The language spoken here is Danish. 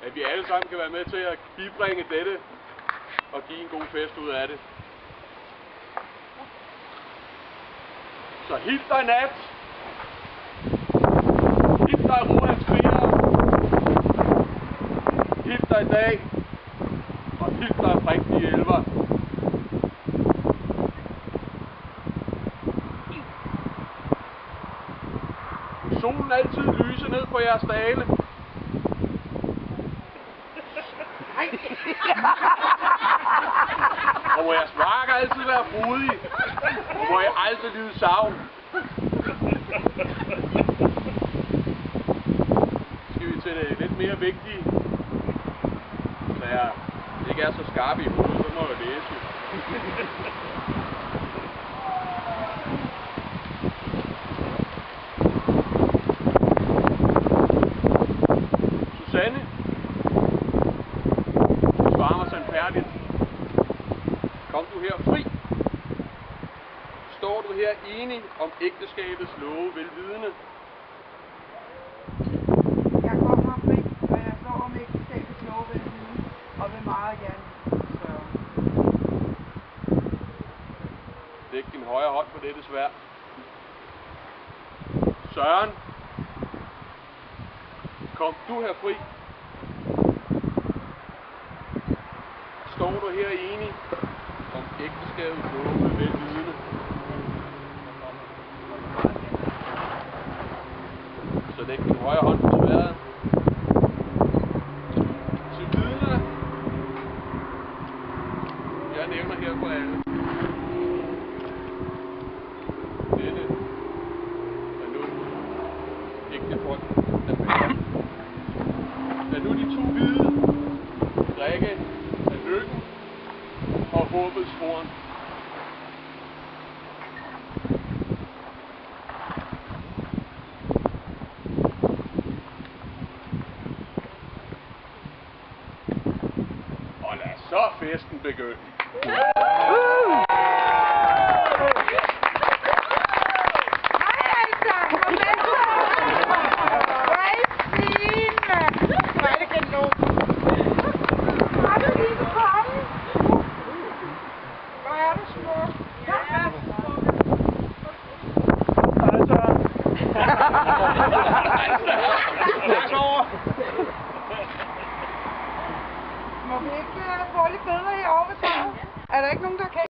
at vi alle sammen kan være med til at bibringe dette og give en god fest ud af det. Så hils dig nat. Hils dig Rolands krigere. Hils dig i dag. Og hils dig rigtige elver. Solen altid lyser ned på jeres dale. Og må jeres marker altid være frodige. Og må I aldrig lide savn. Skal vi til det lidt mere vigtige. Så jeg ikke er så skarp i hovedet, så må jeg læse. Susanne, du svarer mig sandfærdigt. Kom du her fri? Står du her enig om ægteskabets love velvidende? Jeg kommer fri, og jeg står om ægteskabets love velvidende, og vil meget gerne sørge. Læg din højre hånd på dette sværd. Søren, kom du her fri? Står du her enig om ægteskabets love velvidende? Så læg din højre hånd på sværdet. Til vidner. Jeg nævner her for alle. Dette er nu ægtefolk, der bærer. Lad nu de to hvide drikke af lykken og håbets horn. Og lad så festen begynde.